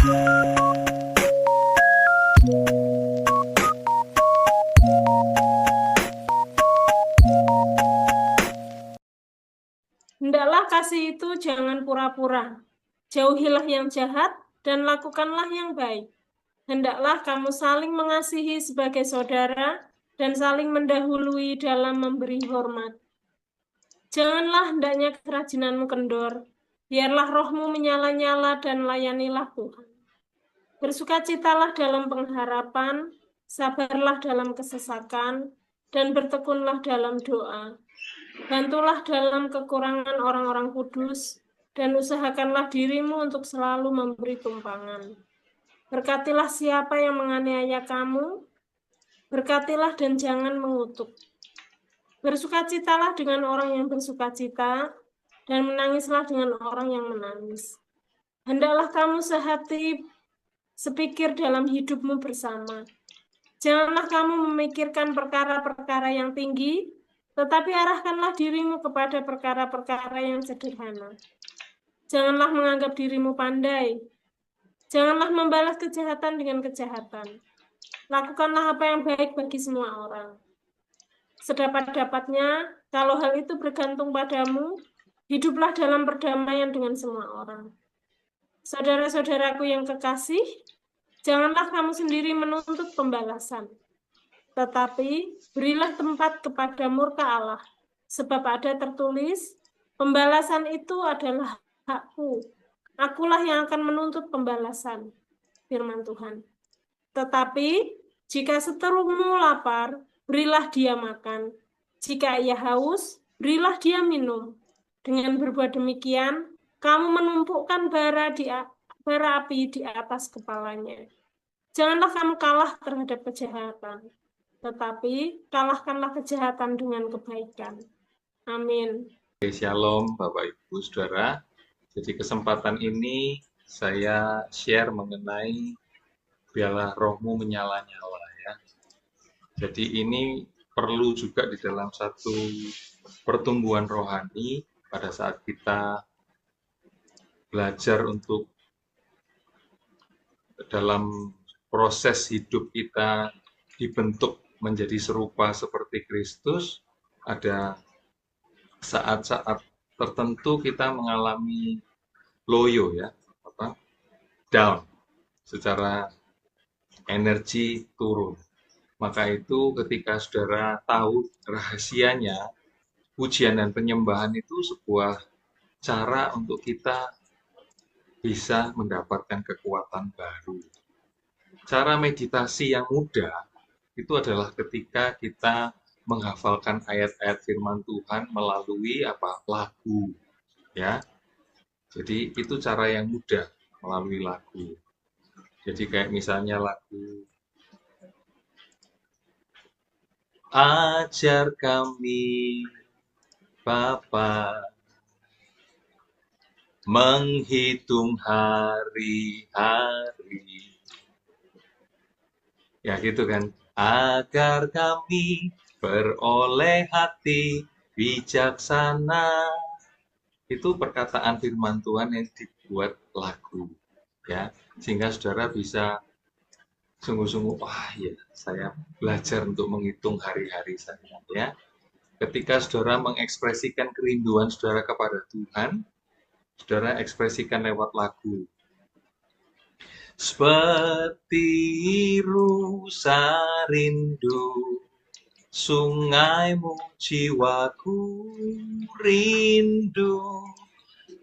Hendaklah kasih itu jangan pura-pura. Jauhilah yang jahat dan lakukanlah yang baik. Hendaklah kamu saling mengasihi sebagai saudara dan saling mendahului dalam memberi hormat. Janganlah hendaknya kerajinanmu kendor. Biarlah rohmu menyala-nyala dan layanilah Tuhan. Bersukacitalah dalam pengharapan, sabarlah dalam kesesakan, dan bertekunlah dalam doa. Bantulah dalam kekurangan orang-orang kudus, dan usahakanlah dirimu untuk selalu memberi tumpangan. Berkatilah siapa yang menganiaya kamu, berkatilah dan jangan mengutuk. Bersukacitalah dengan orang yang bersukacita, dan menangislah dengan orang yang menangis. Hendaklah kamu sehati, sepikir dalam hidupmu bersama. Janganlah kamu memikirkan perkara-perkara yang tinggi, tetapi arahkanlah dirimu kepada perkara-perkara yang sederhana. Janganlah menganggap dirimu pandai. Janganlah membalas kejahatan dengan kejahatan. Lakukanlah apa yang baik bagi semua orang. Sedapat-dapatnya, kalau hal itu bergantung padamu, hiduplah dalam perdamaian dengan semua orang. Saudara-saudaraku yang kekasih, janganlah kamu sendiri menuntut pembalasan, tetapi berilah tempat kepada murka Allah, sebab ada tertulis, pembalasan itu adalah hakku. Akulah yang akan menuntut pembalasan, firman Tuhan. Tetapi jika seterumu lapar, berilah dia makan. Jika ia haus, berilah dia minum. Dengan berbuat demikian, kamu menumpukkan bara api di atas kepalanya. Janganlah kamu kalah terhadap kejahatan, tetapi kalahkanlah kejahatan dengan kebaikan. Amin. Shalom Bapak Ibu Saudara. Jadi kesempatan ini saya share mengenai biarlah rohmu menyala-nyala ya. Jadi ini perlu juga di dalam satu pertumbuhan rohani pada saat kita belajar untuk dalam proses hidup kita dibentuk menjadi serupa seperti Kristus. Ada saat-saat tertentu kita mengalami loyo ya, down, secara energi turun. Maka itu ketika saudara tahu rahasianya, pujian dan penyembahan itu sebuah cara untuk kita bisa mendapatkan kekuatan baru. Cara meditasi yang mudah itu adalah ketika kita menghafalkan ayat-ayat firman Tuhan melalui lagu ya. Jadi itu cara yang mudah melalui lagu. Jadi kayak misalnya lagu Ajar kami Bapa menghitung hari-hari. Ya gitu kan. Agar kami beroleh hati bijaksana. Itu perkataan firman Tuhan yang dibuat lagu. Ya, sehingga saudara bisa sungguh-sungguh, wah ya, saya belajar untuk menghitung hari-hari saya. Ya, ketika saudara mengekspresikan kerinduan saudara kepada Tuhan, saudara ekspresikan lewat lagu. Seperti rusa rindu, sungaimu jiwaku rindu,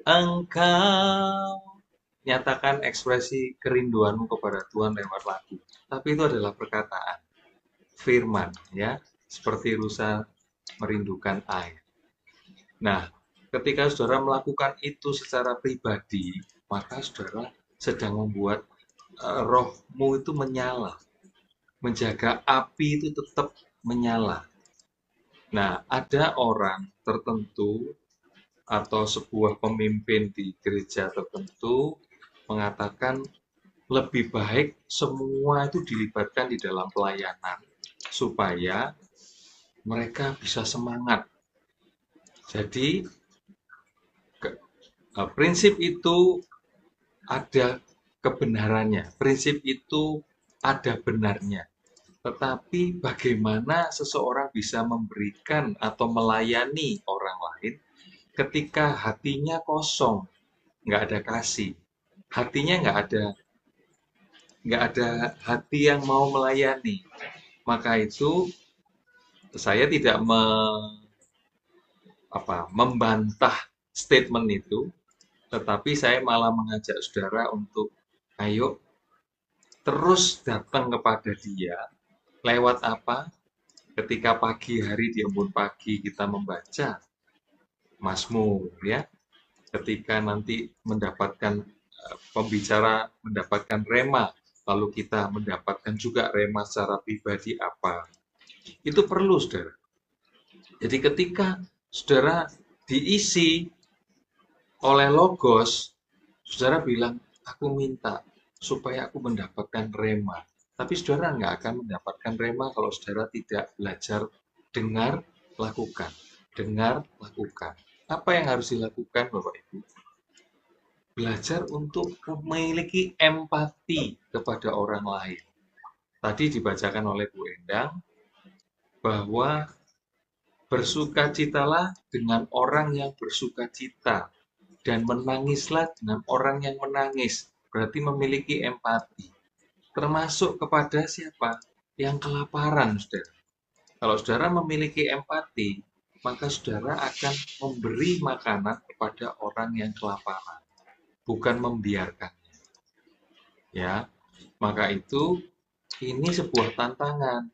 engkau. Nyatakan ekspresi kerinduanmu kepada Tuhan lewat lagu. Tapi itu adalah perkataan, firman, ya, seperti rusa merindukan air. Nah, ketika saudara melakukan itu secara pribadi, maka saudara sedang membuat rohmu itu menyala, menjaga api itu tetap menyala. Nah, ada orang tertentu atau sebuah pemimpin di gereja tertentu mengatakan lebih baik semua itu dilibatkan di dalam pelayanan supaya mereka bisa semangat. Jadi prinsip itu ada kebenarannya. Prinsip itu ada benarnya. Tetapi bagaimana seseorang bisa memberikan atau melayani orang lain ketika hatinya kosong, nggak ada kasih, hatinya nggak ada hati yang mau melayani. Maka itu saya tidak membantah statement itu, tetapi saya malah mengajak saudara untuk ayo terus datang kepada dia. Lewat apa? Ketika pagi hari di embun pagi kita membaca Mazmur, ya. Ketika nanti mendapatkan pembicara mendapatkan rema, lalu kita mendapatkan juga rema secara pribadi apa. Itu perlu, saudara. Jadi ketika saudara diisi oleh logos, saudara bilang, aku minta supaya aku mendapatkan rema. Tapi saudara nggak akan mendapatkan rema kalau saudara tidak belajar dengar, lakukan. Dengar, lakukan. Apa yang harus dilakukan, Bapak Ibu? Belajar untuk memiliki empati kepada orang lain. Tadi dibacakan oleh Bu Endang bahwa bersukacitalah dengan orang yang bersukacita dan menangislah dengan orang yang menangis. Berarti memiliki empati. Termasuk kepada siapa? Yang kelaparan, saudara. Kalau saudara memiliki empati, maka saudara akan memberi makanan kepada orang yang kelaparan, bukan membiarkannya. Ya, maka itu ini sebuah tantangan.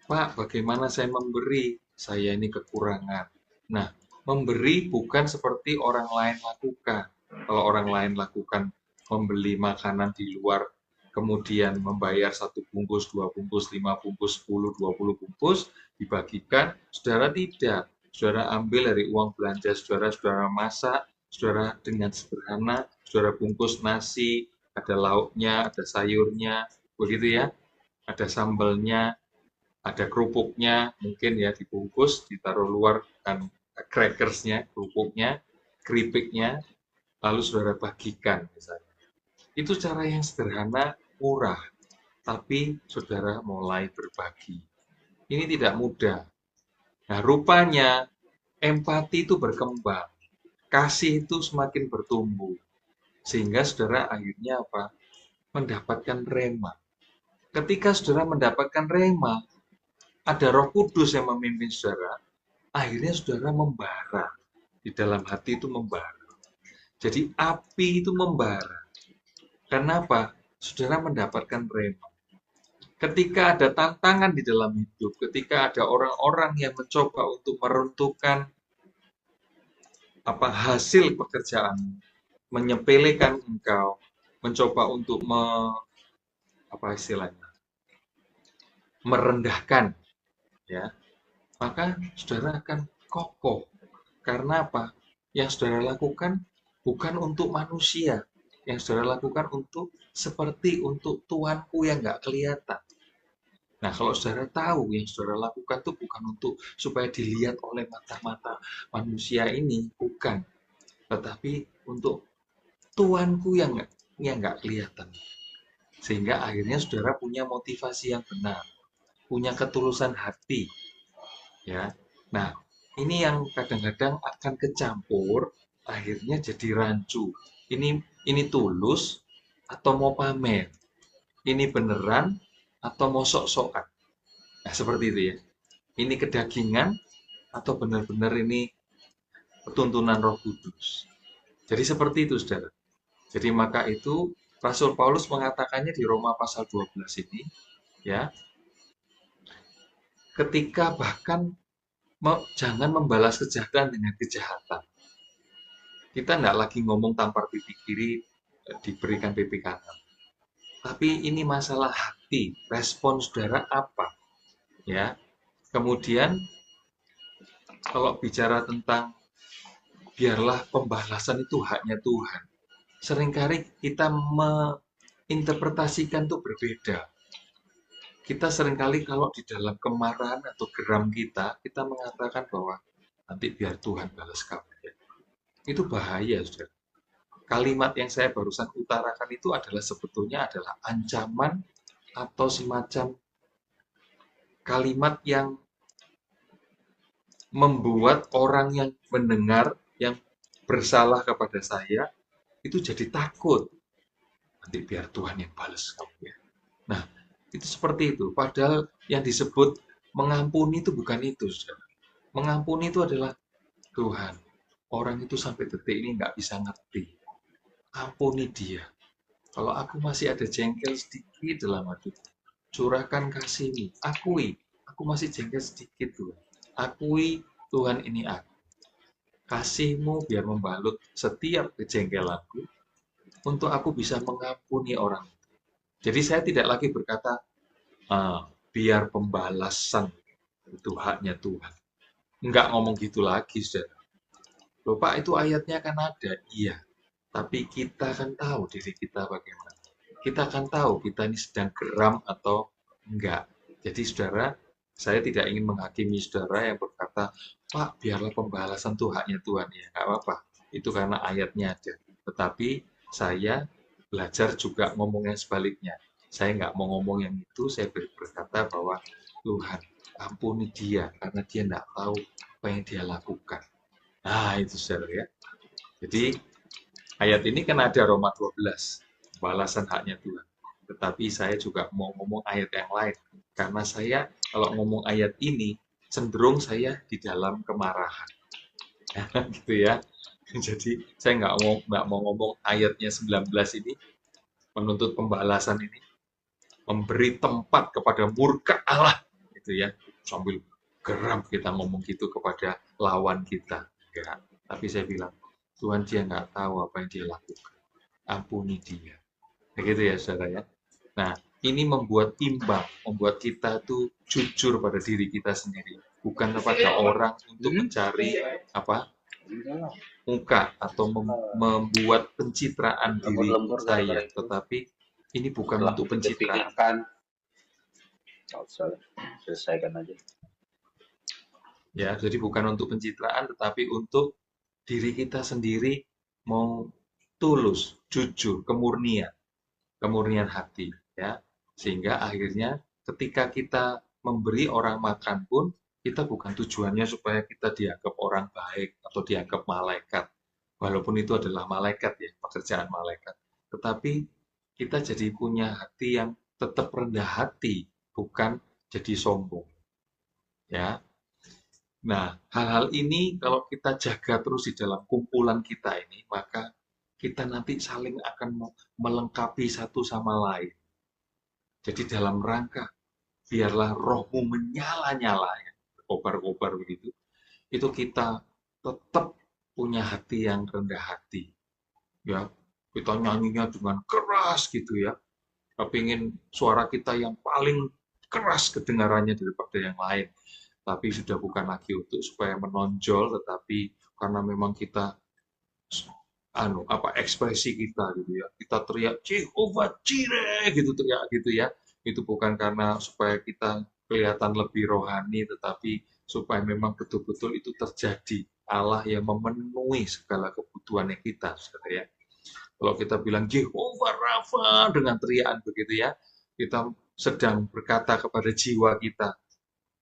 Pak, bagaimana saya memberi? Saya ini kekurangan. Nah, memberi bukan seperti orang lain lakukan. Kalau orang lain lakukan membeli makanan di luar, kemudian membayar 1 bungkus, 2 bungkus, 5 bungkus, 10, 20 bungkus, dibagikan, saudara tidak. Saudara ambil dari uang belanja saudara, saudara masak, saudara dengan sederhana, saudara bungkus nasi, ada lauknya, ada sayurnya, begitu ya, ada sambalnya, ada kerupuknya, mungkin ya dibungkus, ditaruh luar kan crackersnya, kerupuknya, keripiknya, lalu saudara bagikan misalnya. Itu cara yang sederhana, murah, tapi saudara mulai berbagi. Ini tidak mudah. Nah, rupanya empati itu berkembang, kasih itu semakin bertumbuh, sehingga saudara akhirnya apa? Mendapatkan rema. Ketika saudara mendapatkan rema, ada Roh Kudus yang memimpin saudara, akhirnya saudara membara. Di dalam hati itu membara. Jadi api itu membara. Kenapa? Saudara mendapatkan rema. Ketika ada tantangan di dalam hidup, ketika ada orang-orang yang mencoba untuk meruntuhkan hasil pekerjaan, menyepelekan engkau, mencoba untuk merendahkan, ya, maka saudara akan kokoh. Karena apa? Yang saudara lakukan bukan untuk manusia, yang saudara lakukan seperti untuk Tuanku yang nggak kelihatan. Nah, kalau saudara tahu yang saudara lakukan itu bukan untuk supaya dilihat oleh mata-mata manusia ini, bukan. Tetapi untuk Tuanku yang nggak kelihatan. Sehingga akhirnya saudara punya motivasi yang benar, punya ketulusan hati. Ya, nah ini yang kadang-kadang akan kecampur, akhirnya jadi rancu. Ini tulus atau mau pamer? Ini beneran atau mau sok-sokan? Nah, seperti itu ya. Ini kedagingan atau benar-benar ini tuntunan Roh Kudus. Jadi seperti itu, saudara. Jadi maka itu Rasul Paulus mengatakannya di Roma pasal 12 ini, ya, ketika bahkan jangan membalas kejahatan dengan kejahatan. Kita tidak lagi ngomong tampar pipi kiri, diberikan pipi kanan. Tapi ini masalah hati, respon saudara apa? Ya. Kemudian kalau bicara tentang biarlah pembalasan itu haknya Tuhan. Seringkali kita menginterpretasikan itu berbeda. Kita seringkali kalau di dalam kemarahan atau geram kita mengatakan bahwa nanti biar Tuhan balas kamu. Itu bahaya, saudara. kalimat yang saya barusan utarakan itu adalah sebetulnya adalah ancaman atau semacam kalimat yang membuat orang yang mendengar, yang bersalah kepada saya, itu jadi takut. Nanti biar Tuhan yang balas kamu ya. Nah, itu seperti itu. Padahal yang disebut mengampuni itu bukan itu, saudara. Mengampuni itu adalah Tuhan. Orang itu sampai detik ini nggak bisa ngerti. Ampuni dia. Kalau aku masih ada jengkel sedikit dalam hati, curahkan kasih-Mu. Akui, aku masih jengkel sedikit Tuhan. Akui Tuhan ini aku. Kasih-Mu biar membalut setiap kejengkelanku untuk aku bisa mengampuni orang. Jadi saya tidak lagi berkata, biar pembalasan itu haknya Tuhan. Enggak ngomong gitu lagi, saudara. Loh Pak, itu ayatnya kan ada. Iya, tapi kita kan tahu diri kita bagaimana. Kita akan tahu kita ini sedang geram atau enggak. Jadi saudara, saya tidak ingin menghakimi saudara yang berkata, Pak, biarlah pembalasan itu haknya Tuhan. Ya, enggak apa-apa. Itu karena ayatnya ada. Tetapi saya belajar juga ngomong yang sebaliknya. Saya nggak mau ngomong yang itu, saya berkata bahwa Tuhan, ampuni dia, karena dia nggak tahu apa yang dia lakukan. Nah, itu saudara ya. Jadi, ayat ini kan ada Roma 12, balasan haknya Tuhan. Tetapi saya juga mau ngomong ayat yang lain. Karena saya kalau ngomong ayat ini, cenderung saya di dalam kemarahan. Gitu ya. Jadi saya nggak mau ngomong ayatnya 19 ini, menuntut pembalasan ini, memberi tempat kepada murka Allah. Gitu ya. Sambil geram kita ngomong gitu kepada lawan kita. Enggak. Tapi saya bilang, Tuhan dia nggak tahu apa yang dia lakukan. Ampuni dia. Begitu ya saudara ya. Nah, ini membuat imbang, membuat kita tuh jujur pada diri kita sendiri, bukan kepada orang untuk mencari apa muka atau membuat pencitraan diri saya, tetapi ini bukan untuk pencitraan. Selesaikan aja. Ya, jadi bukan untuk pencitraan, tetapi untuk diri kita sendiri mau tulus, jujur, kemurnian hati, ya. Sehingga akhirnya ketika kita memberi orang makan pun, kita bukan tujuannya supaya kita dianggap orang baik atau dianggap malaikat. Walaupun itu adalah malaikat ya, pekerjaan malaikat. Tetapi kita jadi punya hati yang tetap rendah hati, bukan jadi sombong. Ya. Nah, hal-hal ini kalau kita jaga terus di dalam kumpulan kita ini, maka kita nanti saling akan melengkapi satu sama lain. Jadi dalam rangka, biarlah rohmu menyala-nyala, ya, kobar-kobar begitu, itu kita tetap punya hati yang rendah hati. Ya, kita nyanyinya dengan keras gitu ya. Kepingin suara kita yang paling keras kedengarannya daripada yang lain. Tapi sudah bukan lagi untuk supaya menonjol, tetapi karena memang kita ekspresi kita gitu ya, kita teriak Jehovah Jireh gitu, teriak gitu ya, itu bukan karena supaya kita kelihatan lebih rohani, tetapi supaya memang betul-betul itu terjadi, Allah yang memenuhi segala kebutuhannya kita, saudara ya. Kalau kita bilang Jehovah Rafa dengan teriakan begitu ya, kita sedang berkata kepada jiwa kita,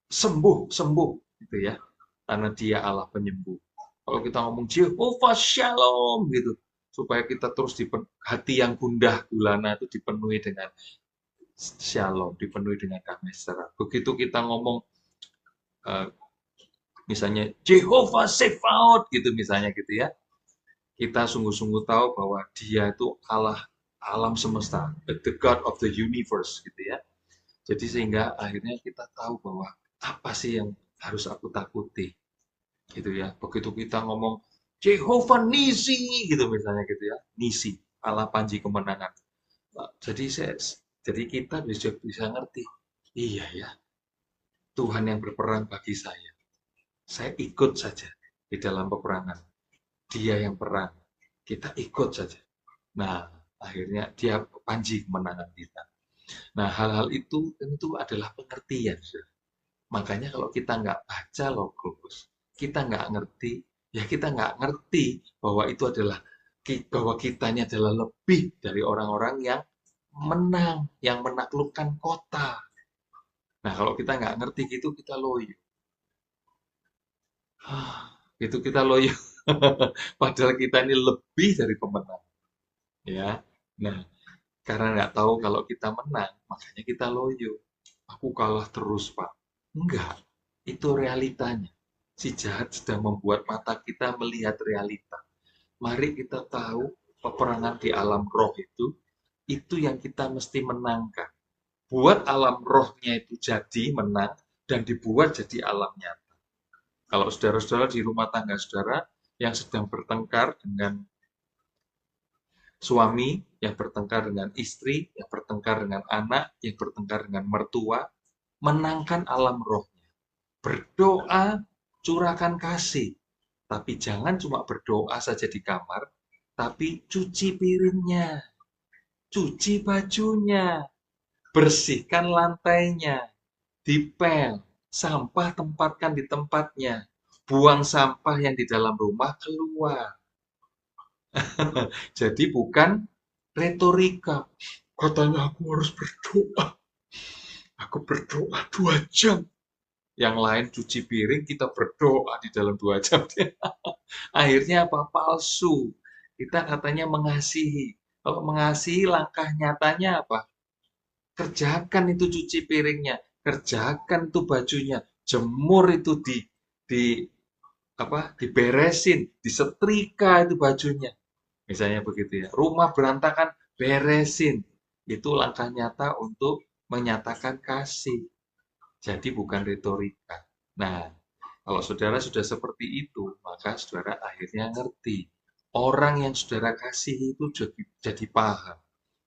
sembuh, sembuh gitu ya, karena dia Allah penyembuh. Kalau kita ngomong Jehovah Shalom gitu, supaya kita terus hati yang gundah gulana itu dipenuhi dengan Shalom, dipenuhi dengan damai sejahtera. Begitu kita ngomong misalnya Jehovah Sefaot gitu misalnya gitu ya, kita sungguh-sungguh tahu bahwa dia itu Allah alam semesta, the God of the universe gitu ya. Jadi sehingga akhirnya kita tahu bahwa apa sih yang harus aku takuti gitu ya. Begitu kita ngomong Jehovah Nisi gitu misalnya gitu ya, Nisi Allah panji kemenangan. Jadi kita bisa ngerti, iya ya, Tuhan yang berperang bagi saya ikut saja di dalam peperangan, dia yang perang, kita ikut saja. Nah akhirnya dia panji kemenangan kita. Nah hal-hal itu tentu adalah pengertian. Makanya kalau kita nggak baca Logos, kita nggak ngerti, ya kita nggak ngerti bahwa itu adalah bahwa kita ini adalah lebih dari orang-orang yang menang, yang menaklukkan kota. Nah, kalau kita nggak ngerti gitu, kita loyo. Itu kita loyo. Padahal kita ini lebih dari pemenang. Ya. Nah, karena nggak tahu kalau kita menang, makanya kita loyo. Aku kalah terus, Pak. Enggak, itu realitanya. Si jahat sedang membuat mata kita melihat realita. Mari kita tahu peperangan di alam roh itu yang kita mesti menangkan. Buat alam rohnya itu jadi menang dan dibuat jadi alam nyata. Kalau saudara-saudara di rumah tangga saudara yang sedang bertengkar dengan suami, yang bertengkar dengan istri, yang bertengkar dengan anak, yang bertengkar dengan mertua, menangkan alam rohnya. Berdoa, curahkan kasih. Tapi jangan cuma berdoa saja di kamar, tapi cuci piringnya, cuci bajunya, bersihkan lantainya, dipel, sampah tempatkan di tempatnya, buang sampah yang di dalam rumah keluar. Jadi bukan retorika. Katanya aku harus berdoa. Aku berdoa 2 jam. Yang lain cuci piring, kita berdoa di dalam 2 jam. Akhirnya apa? Palsu. Kita katanya mengasihi. Kalau mengasihi, langkah nyatanya apa? Kerjakan itu cuci piringnya, kerjakan itu bajunya, jemur itu di apa? Diberesin, disetrika itu bajunya. Misalnya begitu ya. Rumah berantakan, beresin. Itu langkah nyata untuk menyatakan kasih. Jadi bukan retorika. Nah, kalau saudara sudah seperti itu, maka saudara akhirnya ngerti. Orang yang saudara kasih itu jadi paham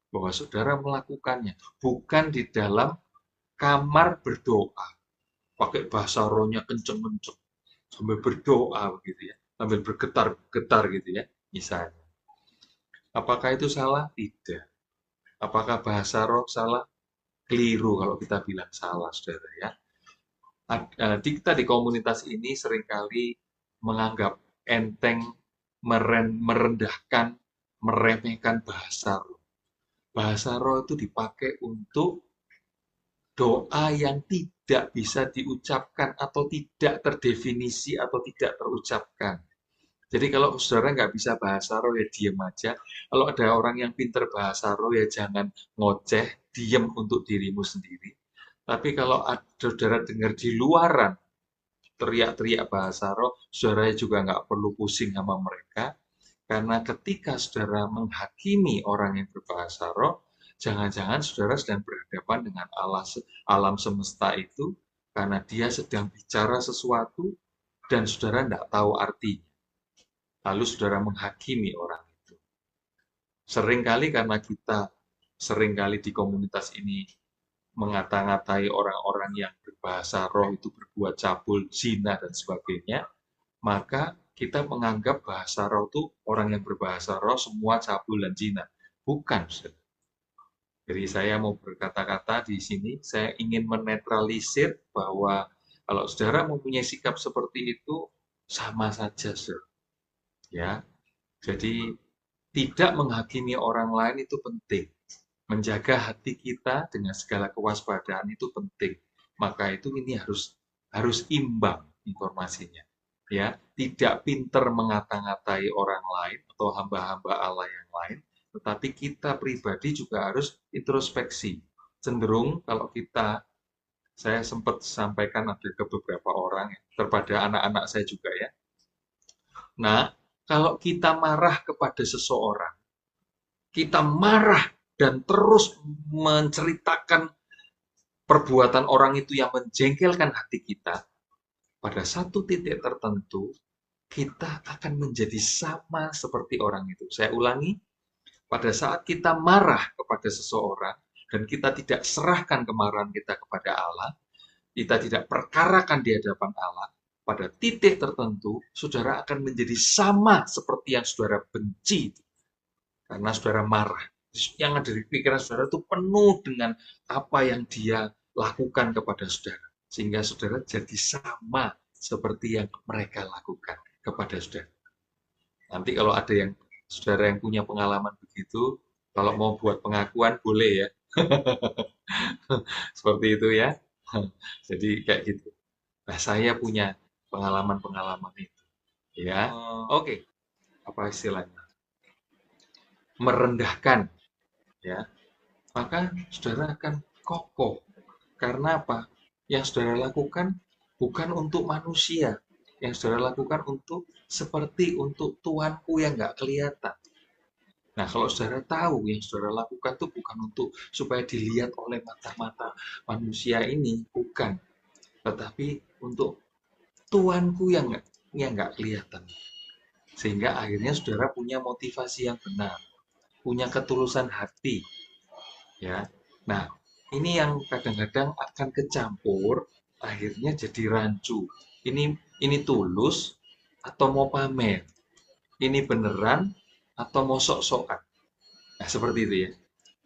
bahwa saudara melakukannya bukan di dalam kamar berdoa, pakai bahasa rohnya kenceng-kenceng, sambil berdoa begitu ya, sambil bergetar-getar gitu ya, misalnya. Apakah itu salah? Tidak. Apakah bahasa roh salah? Keliru kalau kita bilang salah, saudara ya. Kita di komunitas ini seringkali menganggap enteng, merendahkan, meremehkan bahasa roh. Bahasa roh itu dipakai untuk doa yang tidak bisa diucapkan atau tidak terdefinisi atau tidak terucapkan. Jadi kalau saudara nggak bisa bahasa roh ya diem aja. Kalau ada orang yang pinter bahasa roh ya jangan ngoceh, diem untuk dirimu sendiri. Tapi kalau saudara dengar di luaran teriak-teriak bahasa roh, saudara juga nggak perlu pusing sama mereka. Karena ketika saudara menghakimi orang yang berbahasa roh, jangan-jangan saudara sedang berhadapan dengan alam semesta itu, karena dia sedang bicara sesuatu dan saudara tidak tahu artinya. Lalu saudara menghakimi orang itu. Seringkali karena kita seringkali di komunitas ini mengata-ngatai orang-orang yang berbahasa roh itu berbuat cabul, zina, dan sebagainya, maka kita menganggap bahasa roh itu orang yang berbahasa roh semua cabul dan zina. Bukan. Jadi saya mau berkata-kata di sini, saya ingin menetralisir bahwa kalau saudara mempunyai sikap seperti itu, sama saja, saudara. Ya, jadi tidak menghakimi orang lain itu penting. Menjaga hati kita dengan segala kewaspadaan itu penting. Maka itu ini harus imbang informasinya. Ya, tidak pinter mengata-ngatai orang lain atau hamba-hamba Allah yang lain, tetapi kita pribadi juga harus introspeksi. Cenderung kalau saya sempat sampaikan ada ke beberapa orang, terhadap anak-anak saya juga ya. Nah, kalau kita marah kepada seseorang, kita marah dan terus menceritakan perbuatan orang itu yang menjengkelkan hati kita, pada satu titik tertentu, kita akan menjadi sama seperti orang itu. Saya ulangi, pada saat kita marah kepada seseorang, dan kita tidak serahkan kemarahan kita kepada Allah, kita tidak perkarakan di hadapan Allah, pada titik tertentu, saudara akan menjadi sama seperti yang saudara benci. Karena saudara marah. Yang ada di pikiran saudara itu penuh dengan apa yang dia lakukan kepada saudara. Sehingga saudara jadi sama seperti yang mereka lakukan kepada saudara. Nanti kalau ada yang Saudara yang punya pengalaman begitu, kalau mau buat pengakuan boleh ya. Seperti itu ya. Jadi kayak gitu. Nah, saya punya pengalaman-pengalaman itu. Ya. Oke. Apa istilahnya? Merendahkan. Ya. Maka saudara akan kokoh. Karena apa? Yang saudara lakukan bukan untuk manusia. Yang saudara lakukan untuk seperti untuk Tuanku yang nggak kelihatan. Nah, kalau saudara tahu yang saudara lakukan itu bukan untuk supaya dilihat oleh mata-mata manusia ini, bukan. Tetapi untuk Tuanku yang nggak kelihatan. Sehingga akhirnya saudara punya motivasi yang benar, punya ketulusan hati, ya. Nah, ini yang kadang-kadang akan kecampur, akhirnya jadi rancu. Ini tulus atau mau pamer? Ini beneran atau mau sok-sokan? Nah, seperti itu ya.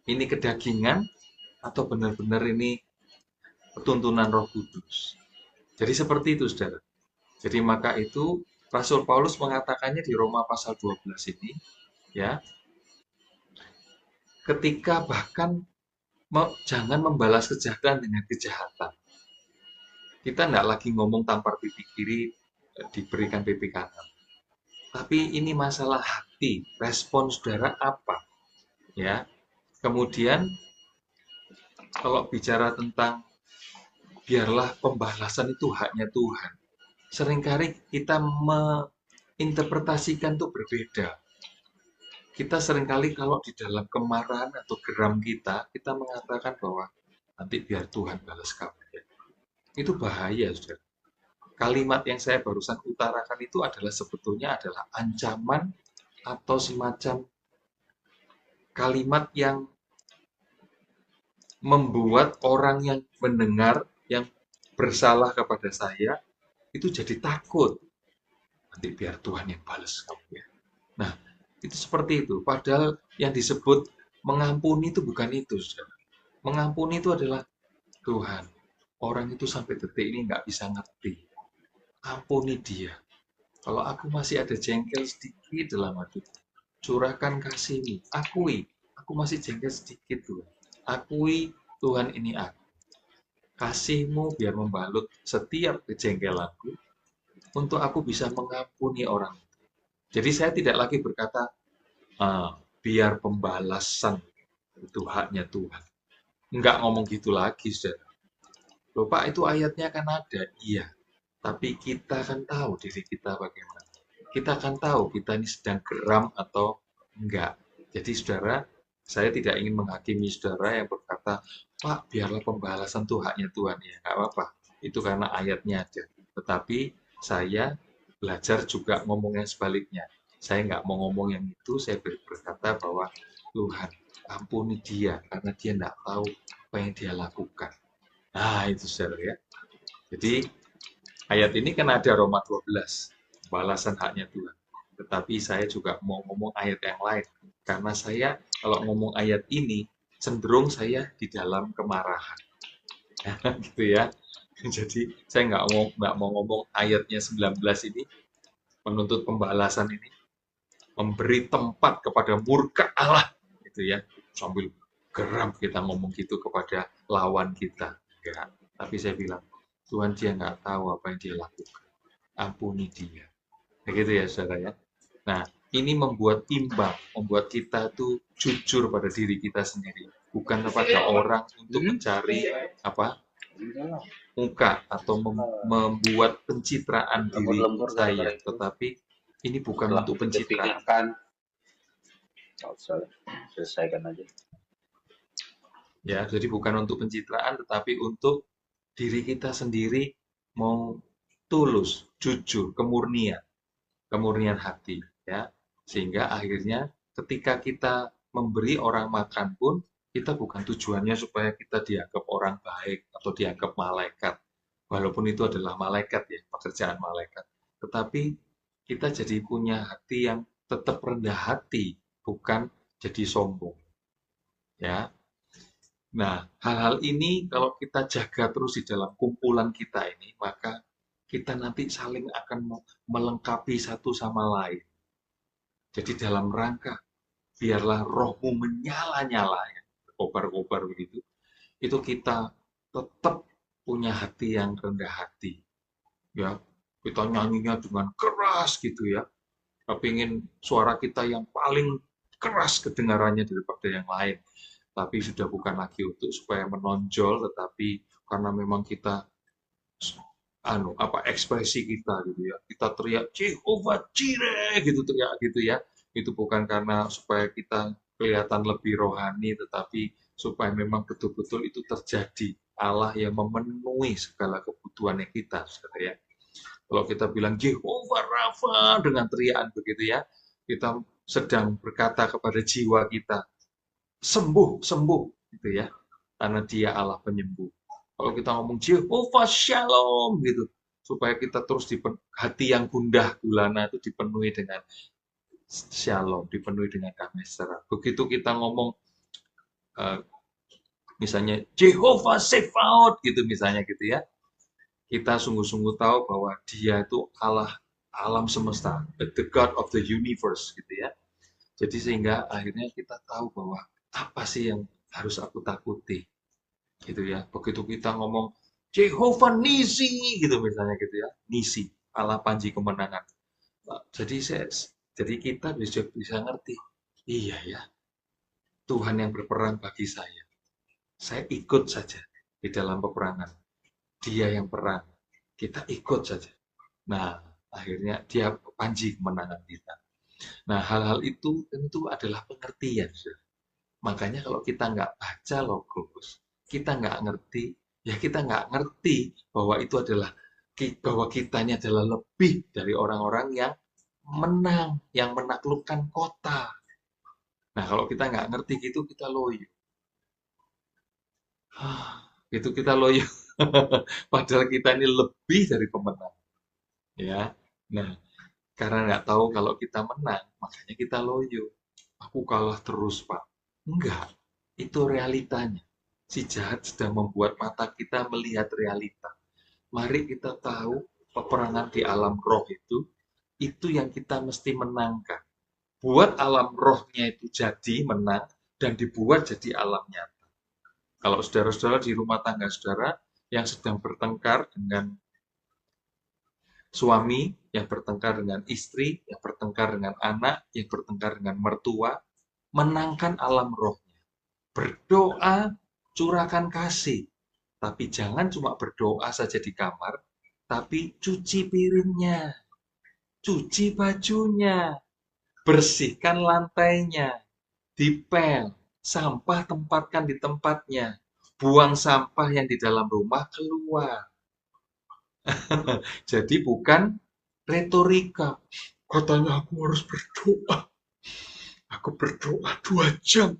Ini kedagingan atau benar-benar ini tuntunan Roh Kudus. Jadi seperti itu, saudara. Jadi maka itu Rasul Paulus mengatakannya di Roma pasal 12 ini, ya, ketika bahkan jangan membalas kejahatan dengan kejahatan. Kita tidak lagi ngomong tampar pipi kiri diberikan pipi kanan. Tapi ini masalah hati, respon saudara apa, ya. Kemudian kalau bicara tentang biarlah pembalasan itu haknya Tuhan. Seringkali kita menginterpretasikan itu berbeda. Kita seringkali kalau di dalam kemarahan atau geram kita mengatakan bahwa nanti biar Tuhan balas kamu. Itu bahaya, saudara. Kalimat yang saya barusan utarakan itu adalah sebetulnya adalah ancaman atau semacam kalimat yang membuat orang yang mendengar, yang bersalah kepada saya, itu jadi takut. Nanti biar Tuhan yang balas kamu ya. Nah, itu seperti itu. Padahal yang disebut mengampuni itu bukan itu, saudara. Mengampuni itu adalah Tuhan. Orang itu sampai detik ini nggak bisa ngerti. Ampuni dia. Kalau aku masih ada jengkel sedikit dalam hati, curahkan kasih-Mu. Akui, aku masih jengkel sedikit Tuhan. Akui Tuhan ini aku. Kasih-Mu biar membalut setiap kejengkelanku untuk aku bisa mengampuni orang. Jadi saya tidak lagi berkata, biar pembalasan itu haknya Tuhan. Enggak ngomong gitu lagi, saudara. Loh Pak, itu ayatnya kan ada. Iya, tapi kita kan tahu diri kita bagaimana. Kita akan tahu kita ini sedang geram atau enggak. Jadi saudara, saya tidak ingin menghakimi saudara yang berkata, Pak, biarlah pembalasan itu haknya Tuhan. Ya, enggak apa-apa. Itu karena ayatnya ada. Tetapi saya belajar juga ngomong yang sebaliknya. Saya nggak mau ngomong yang itu, saya berkata bahwa Tuhan, ampuni dia, karena dia nggak tahu apa yang dia lakukan. Nah, itu saudara ya. Jadi, ayat ini kan ada Roma 12, balasan haknya Tuhan. Tetapi saya juga mau ngomong ayat yang lain. Karena saya kalau ngomong ayat ini, cenderung saya di dalam kemarahan. Gitu ya. Jadi saya nggak mau ngomong ayatnya 19 ini, menuntut pembalasan ini, memberi tempat kepada murka Allah. Gitu ya. Sambil geram kita ngomong gitu kepada lawan kita. Enggak. Tapi saya bilang, Tuhan dia nggak tahu apa yang dia lakukan. Ampuni dia. Begitu ya saudara ya. Nah, ini membuat imbang, membuat kita tuh jujur pada diri kita sendiri, bukan kepada orang untuk mencari apa muka atau membuat pencitraan diri saya, tetapi ini bukan untuk pencitraan. Selesaikan aja. Ya, jadi bukan untuk pencitraan, tetapi untuk diri kita sendiri mau tulus, jujur, kemurnian hati, ya. Sehingga akhirnya ketika kita memberi orang makan pun, kita bukan tujuannya supaya kita dianggap orang baik atau dianggap malaikat. Walaupun itu adalah malaikat ya, pekerjaan malaikat. Tetapi kita jadi punya hati yang tetap rendah hati, bukan jadi sombong. Ya. Nah, hal-hal ini kalau kita jaga terus di dalam kumpulan kita ini, maka kita nanti saling akan melengkapi satu sama lain. Jadi dalam rangka biarlah rohmu menyala-nyala ya, kobar-kobar begitu, itu kita tetap punya hati yang rendah hati ya. Kita nyanyinya dengan keras gitu ya. Kepingin suara kita yang paling keras kedengarannya daripada yang lain. Tapi sudah bukan lagi untuk supaya menonjol, tetapi karena memang kita ekspresi kita gitu ya. Kita teriak Jehovah Jireh gitu, teriak gitu ya. Itu bukan karena supaya kita kelihatan lebih rohani, tetapi supaya memang betul-betul itu terjadi. Allah yang memenuhi segala kebutuhannya kita, saudara ya. Kalau kita bilang Jehovah Rafa dengan teriakan begitu ya, kita sedang berkata kepada jiwa kita, sembuh, sembuh, gitu ya. Karena dia Allah penyembuh. Kalau kita ngomong Jehovah Shalom gitu, supaya kita terus hati yang gundah gulana itu dipenuhi dengan Shalom, dipenuhi dengan damai sejahtera. Begitu kita ngomong uh, misalnya Jehovah Sefaot gitu misalnya gitu ya, kita sungguh-sungguh tahu bahwa dia itu Allah alam semesta, the God of the universe gitu ya. Jadi sehingga akhirnya kita tahu bahwa apa sih yang harus aku takuti gitu ya. Begitu kita ngomong Jehovah Nisi gitu misalnya gitu ya, Nisi Allah panji kemenangan. Nah, jadi kita bisa ngerti, iya ya, Tuhan yang berperang bagi saya. Saya ikut saja di dalam peperangan. Dia yang perang, kita ikut saja. Nah, akhirnya dia panji kemenangan kita. Nah, hal-hal itu tentu adalah pengertian. Makanya kalau kita nggak baca logos, kita nggak ngerti, ya kita nggak ngerti bahwa itu adalah bahwa kita ini adalah lebih dari orang-orang yang menang, yang menaklukkan kota. Nah, kalau kita nggak ngerti gitu, kita loyo. Itu kita loyo. Padahal kita ini lebih dari pemenang. Ya, nah karena nggak tahu kalau kita menang, makanya kita loyo. Aku kalah terus, Pak. Enggak, itu realitanya. Si jahat sedang membuat mata kita melihat realita. Mari kita tahu peperangan di alam roh itu yang kita mesti menangkan. Buat alam rohnya itu jadi menang dan dibuat jadi alam nyata. Kalau saudara-saudara di rumah tangga saudara yang sedang bertengkar dengan suami, yang bertengkar dengan istri, yang bertengkar dengan anak, yang bertengkar dengan mertua, menangkan alam rohnya. Berdoa, curahkan kasih. Tapi jangan cuma berdoa saja di kamar, tapi cuci piringnya, cuci bajunya, bersihkan lantainya, dipel, sampah tempatkan di tempatnya, buang sampah yang di dalam rumah keluar. Jadi bukan retorika. Katanya aku harus berdoa. Aku berdoa 2 jam.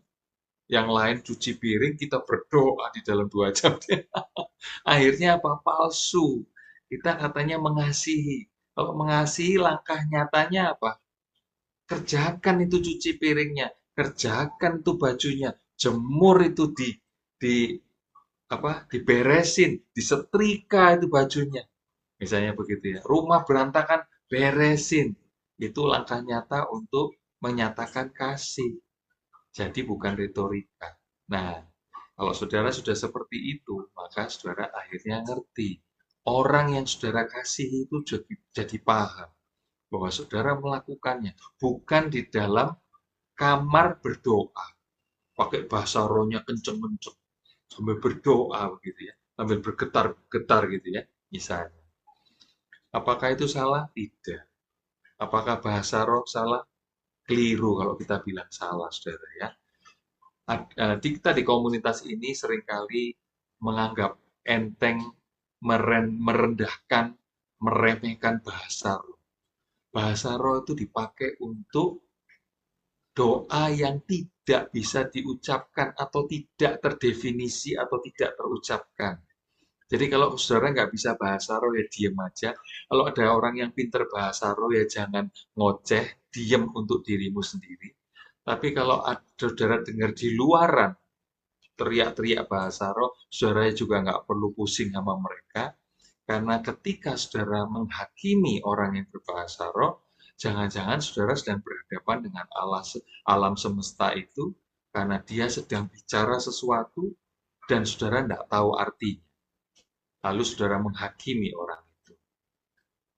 Yang lain cuci piring, kita berdoa di dalam 2 jam. Akhirnya apa? Palsu. Kita katanya mengasihi. Kalau mengasihi, langkah nyatanya apa? Kerjakan itu cuci piringnya, kerjakan itu bajunya, jemur itu di diberesin, disetrika itu bajunya. Misalnya begitu ya. Rumah berantakan, beresin. Itu langkah nyata untuk menyatakan kasih. Jadi bukan retorika. Nah, kalau saudara sudah seperti itu, maka saudara akhirnya ngerti. Orang yang saudara kasih itu jadi paham bahwa saudara melakukannya bukan di dalam kamar berdoa, pakai bahasa rohnya kenceng-kenceng, sambil berdoa begitu ya, sambil bergetar-getar gitu ya, misalnya. Apakah itu salah? Tidak. Apakah bahasa roh salah? Keliru kalau kita bilang salah, saudara ya. Kita di komunitas ini seringkali menganggap enteng, merendahkan, meremehkan bahasa roh. Bahasa roh itu dipakai untuk doa yang tidak bisa diucapkan atau tidak terdefinisi atau tidak terucapkan. Jadi kalau saudara nggak bisa bahasa roh ya diem aja. Kalau ada orang yang pinter bahasa roh ya jangan ngoceh, diem untuk dirimu sendiri. Tapi kalau saudara dengar di luaran teriak-teriak bahasa roh, saudara juga nggak perlu pusing sama mereka. Karena ketika saudara menghakimi orang yang berbahasa roh, Jangan-jangan saudara sedang berhadapan dengan alam semesta itu karena dia sedang bicara sesuatu dan saudara tidak tahu artinya. Lalu saudara menghakimi orang itu.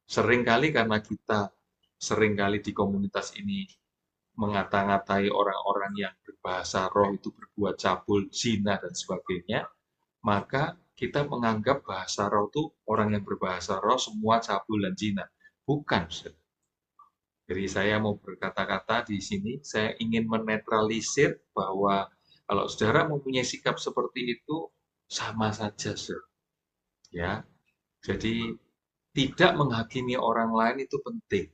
Seringkali karena kita seringkali di komunitas ini mengata-ngatai orang-orang yang berbahasa roh itu berbuat cabul, zina, dan sebagainya, maka kita menganggap bahasa roh itu orang yang berbahasa roh semua cabul dan zina. Bukan, saudara. Jadi saya mau berkata-kata di sini, saya ingin menetralisir bahwa kalau saudara mempunyai sikap seperti itu, sama saja, saudara. Ya, jadi tidak menghakimi orang lain itu penting.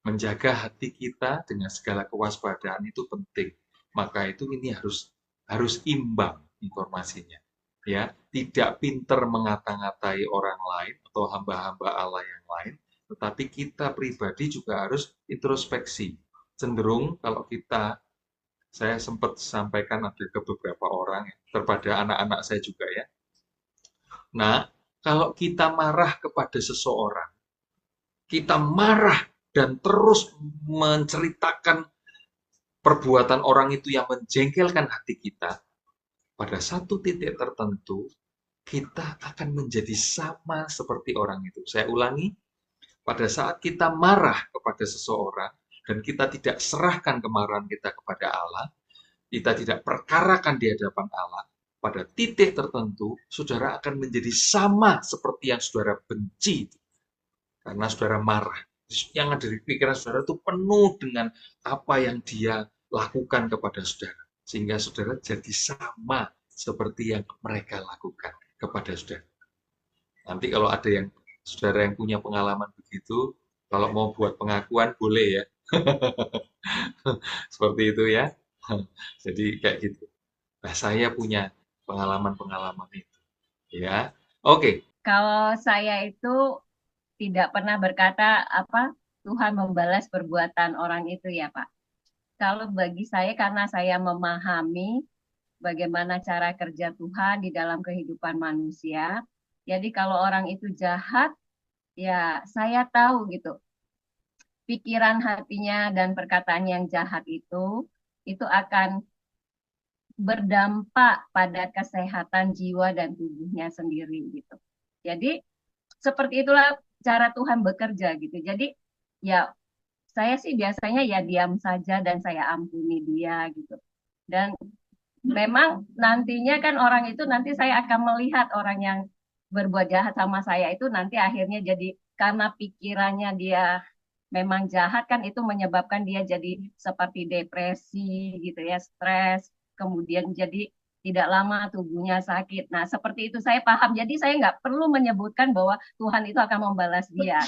Menjaga hati kita dengan segala kewaspadaan itu penting. Maka itu ini harus imbang informasinya. Ya, tidak pinter mengata-ngatai orang lain atau hamba-hamba Allah yang lain, tetapi kita pribadi juga harus introspeksi. Cenderung kalau saya sempat sampaikan ada ke beberapa orang, kepada anak-anak saya juga ya. Nah, kalau kita marah kepada seseorang, kita marah dan terus menceritakan perbuatan orang itu yang menjengkelkan hati kita, pada satu titik tertentu, kita akan menjadi sama seperti orang itu. Saya ulangi, pada saat kita marah kepada seseorang, dan kita tidak serahkan kemarahan kita kepada Allah, kita tidak perkarakan di hadapan Allah, pada titik tertentu, saudara akan menjadi sama seperti yang saudara benci. Karena saudara marah. Yang ada di pikiran saudara itu penuh dengan apa yang dia lakukan kepada saudara. Sehingga saudara jadi sama seperti yang mereka lakukan kepada saudara. Nanti kalau ada yang saudara yang punya pengalaman begitu, kalau mau buat pengakuan boleh ya. Seperti itu ya. Jadi kayak gitu. Nah, saya punya pengalaman-pengalaman itu. Ya. Oke. Kalau saya itu tidak pernah berkata apa Tuhan membalas perbuatan orang itu ya Pak. Kalau bagi saya karena saya memahami bagaimana cara kerja Tuhan di dalam kehidupan manusia. Jadi kalau orang itu jahat, ya saya tahu gitu. Pikiran hatinya dan perkataan yang jahat itu akan berdampak pada kesehatan jiwa dan tubuhnya sendiri gitu. Jadi seperti itulah cara Tuhan bekerja gitu. Jadi ya saya sih biasanya ya diam saja dan saya ampuni dia gitu. Dan memang nantinya kan orang itu nanti saya akan melihat orang yang berbuat jahat sama saya itu nanti akhirnya jadi karena pikirannya dia memang jahat kan itu menyebabkan dia jadi seperti depresi gitu ya, stres, kemudian jadi tidak lama tubuhnya sakit. Nah, seperti itu saya paham. Jadi saya nggak perlu menyebutkan bahwa Tuhan itu akan membalas dia.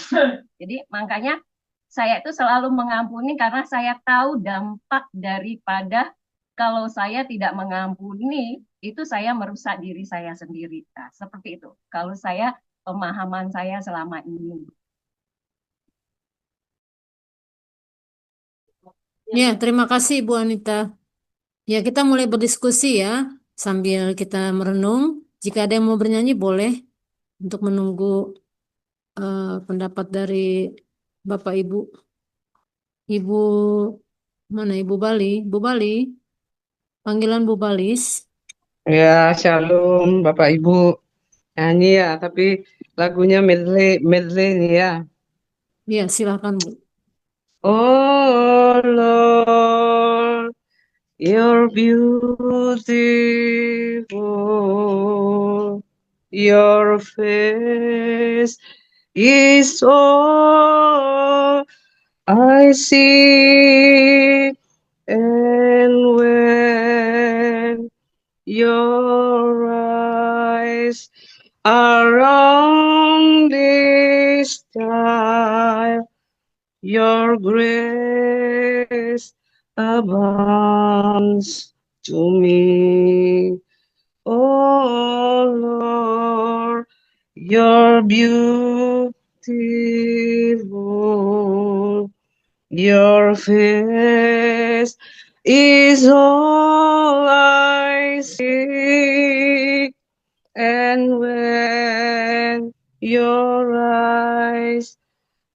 Jadi makanya saya itu selalu mengampuni karena saya tahu dampak daripada kalau saya tidak mengampuni, itu saya merusak diri saya sendiri. Nah, seperti itu. Kalau saya, pemahaman saya selama ini. Ya, terima kasih Bu Anita. Ya, kita mulai berdiskusi ya, sambil kita merenung. Jika ada yang mau bernyanyi, boleh untuk menunggu pendapat dari Bapak Ibu. Ibu, mana Ibu Bali? Bu Bali, panggilan Bu Balis. Ya, shalom Bapak Ibu. Nyanyi ya, tapi lagunya medley nih ya. Ya, silakan Bu. Oh Lord, you're beautiful. Your face is all I see. And when your eyes around this time, your grace abounds to me. Oh Lord, you're beautiful. Your face is all I seek, and when your eyes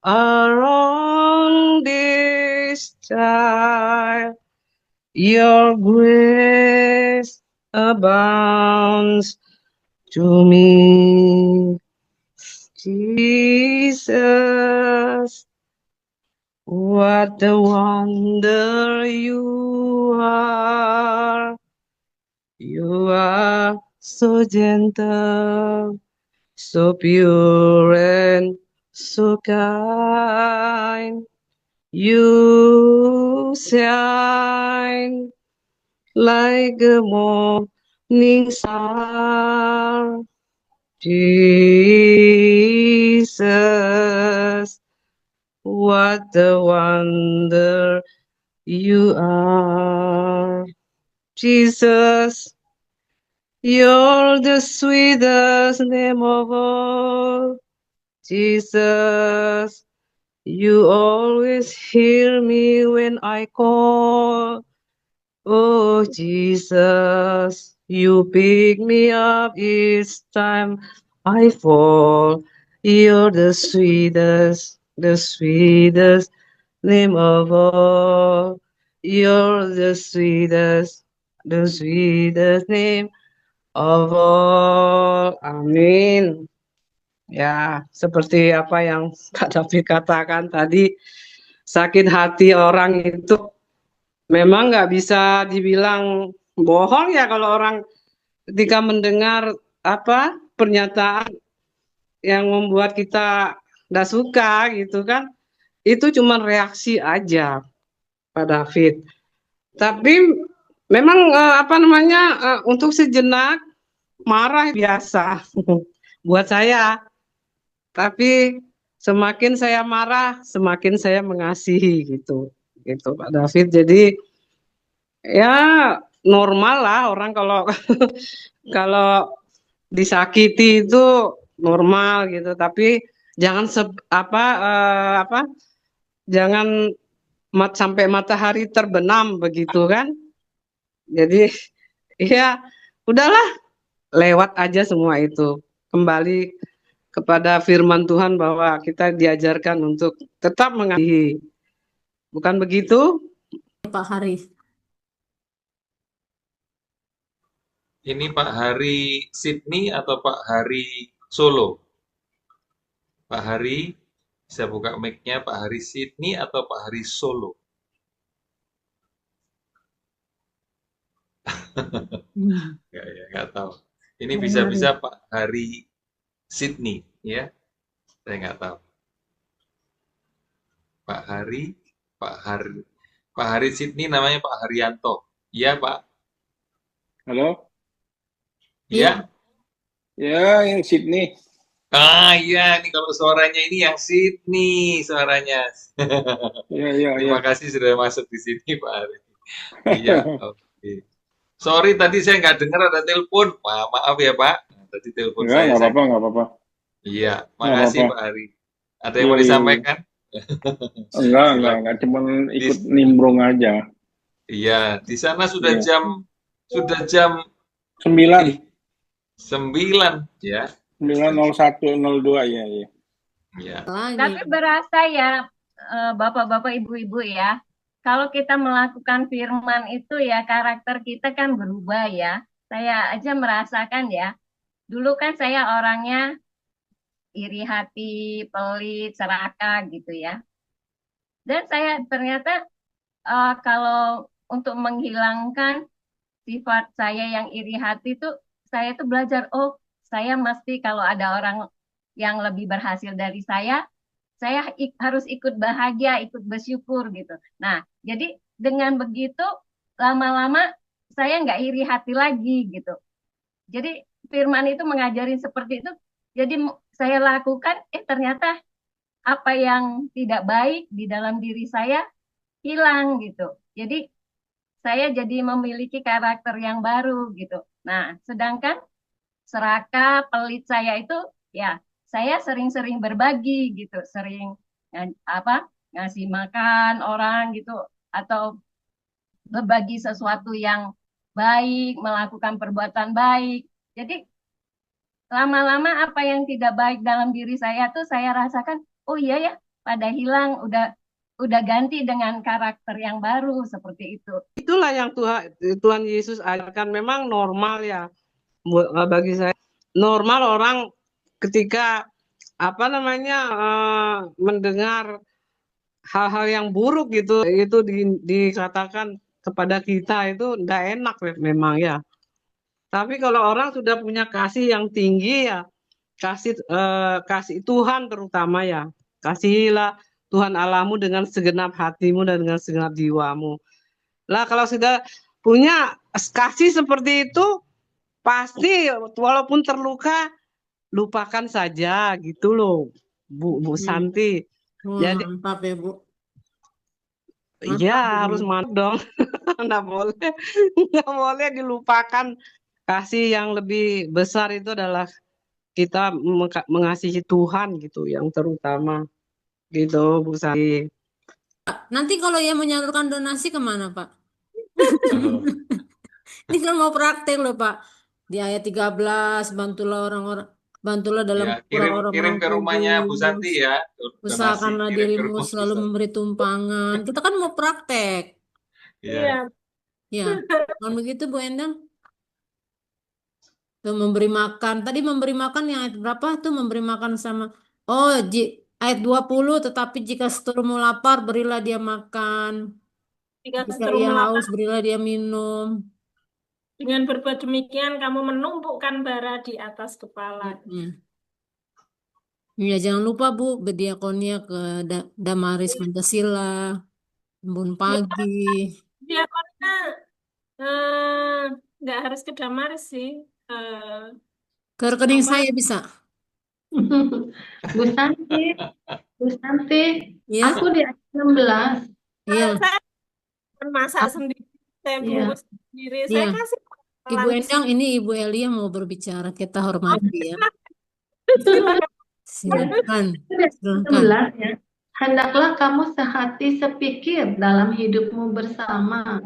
are on this child. Your grace abounds to me, Jesus. What a wonder you are. You are so gentle, so pure and so kind. You shine like a morning star. Jesus, what a wonder you are. Jesus, you're the sweetest name of all. Jesus, you always hear me when I call. Oh, Jesus, you pick me up each time I fall. You're the sweetest name of all. You're the sweetest name of all. Amin. Ya, seperti apa yang Kak David katakan tadi, sakit hati orang itu memang nggak bisa dibilang bohong ya kalau orang ketika mendengar apa pernyataan yang membuat kita nggak suka gitu kan, itu cuma reaksi aja Pak David. Tapi memang apa namanya untuk sejenak marah biasa buat saya. Tapi semakin saya marah, semakin saya mengasihi gitu, gitu Pak David. Jadi ya normal lah orang kalau kalau disakiti itu normal gitu. Tapi jangan apa jangan sampai matahari terbenam begitu kan. Jadi ya udahlah lewat aja semua itu. Kembali kepada firman Tuhan bahwa kita diajarkan untuk tetap mengasihi. Bukan begitu? Pak Haris. Ini Pak Hari Sydney atau Pak Hari Solo? Pak Hari, bisa buka mic-nya Pak Hari Sydney atau Pak Hari Solo? Nggak tahu. Ini bisa-bisa Pak Hari Sydney, ya. Saya nggak tahu. Pak Hari, Pak Hari Sydney namanya Pak Haryanto. Iya, Pak. Halo? Iya. Ya, yang Sydney. Ah, iya, ini kalau suaranya ini yang Sydney suaranya. Iya. Terima kasih sudah masuk di sini, Pak Hari. Iya, oke. Sorry, tadi saya nggak dengar ada telepon. Maaf ya, Pak. Tadi telepon saya. Nggak apa-apa. Iya, Nggak makasih apa-apa. Pak Hari. Ada yang mau Iya. disampaikan? Enggak. Cuman ikut nimbrung aja. Iya, di sana sudah Iya. jam 9. 9 ya. 9:01:02 ya. Iya. Tapi berasa ya Bapak-bapak, Ibu-ibu ya, kalau kita melakukan firman itu ya karakter kita kan berubah ya. Saya aja merasakan ya. Dulu kan saya orangnya iri hati, pelit, serakah gitu ya. Dan saya ternyata kalau untuk menghilangkan sifat saya yang iri hati itu, saya tuh belajar, oh saya mesti kalau ada orang yang lebih berhasil dari saya harus ikut bahagia, ikut bersyukur gitu. Nah, jadi dengan begitu lama-lama saya nggak iri hati lagi gitu. Jadi firman itu mengajarin seperti itu. Jadi saya lakukan, ternyata apa yang tidak baik di dalam diri saya hilang gitu. Jadi saya jadi memiliki karakter yang baru gitu. Nah, sedangkan serakah, pelit saya itu ya saya sering-sering berbagi gitu, sering ngasih makan orang gitu atau berbagi sesuatu yang baik, melakukan perbuatan baik. Jadi lama-lama apa yang tidak baik dalam diri saya tuh saya rasakan, oh iya ya, pada hilang, udah udah ganti dengan karakter yang baru seperti itu. Itulah yang Tuhan Yesus ajarkan. Memang normal ya, bagi saya normal orang ketika apa namanya mendengar hal-hal yang buruk gitu itu dikatakan kepada kita itu nggak enak memang ya. Tapi kalau orang sudah punya kasih yang tinggi ya, kasih Tuhan terutama ya, kasihilah Tuhan Allahmu dengan segenap hatimu dan dengan segenap jiwamu. Lah kalau sudah punya kasih seperti itu, pasti walaupun terluka, lupakan saja gitu loh, Bu Santi. Wah, Jadi mantap ya, Bu. ya Mantap, Bu. harus mantap dong. Nggak boleh dilupakan. Kasih yang lebih besar itu adalah kita mengasihi Tuhan gitu, yang terutama gitu, Bu Santi. Nanti kalau yang menyalurkan donasi kemana, Pak? Oh, Ini kan mau praktek loh, Pak. Di ayat 13, bantulah dalam ya, orang-orang kirim ke rumahnya Bu Santi kudus. ya, donasi Usahakanlah kirim ke dirimu rumah Bu selalu Santi. memberi tumpangan. Kita kan mau praktek. Iya. Ya, Ya, kan begitu, Bu Endang? Tuh, memberi makan. Tadi memberi makan yang ayat berapa tuh? Memberi makan sama. Oh, ayat 20. Tetapi jika seterumu lapar, berilah dia makan. Jika Jika seteru ia melapar, haus, berilah dia minum. dengan berbuat demikian kamu menumpukkan bara di atas kepala. Ya, jangan lupa Bu, berdiakonia ke Damaris Pancasila, Embun Ya, Pagi. diakonnya nggak harus ke Damaris sih. Ke rekening Apa? saya bisa. Bu Santi, Bu Santi, Ya, aku di ayat 16. iya, Saya masak Aku- sendiri, saya Iya. bungkus sendiri, iya. saya kasih Ibu pelan di Endang, ini Ibu Elia mau berbicara. Kita hormati ya. silakan. Silakan, Itu di ayat silakan. 16 ya. Hendaklah kamu sehati sepikir dalam hidupmu bersama.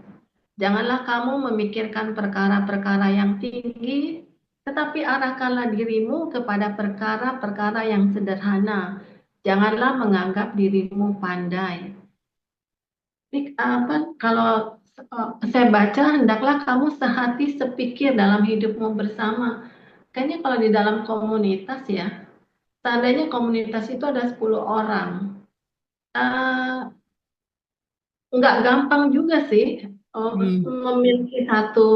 Janganlah kamu memikirkan perkara-perkara yang tinggi, tetapi arahkanlah dirimu kepada perkara-perkara yang sederhana. Janganlah menganggap dirimu pandai. Ini apa? Kalau saya baca, hendaklah kamu sehati sepikir dalam hidupmu bersama. Kayaknya kalau di dalam komunitas ya, seandainya komunitas itu ada 10 orang, nggak gampang juga sih memiliki satu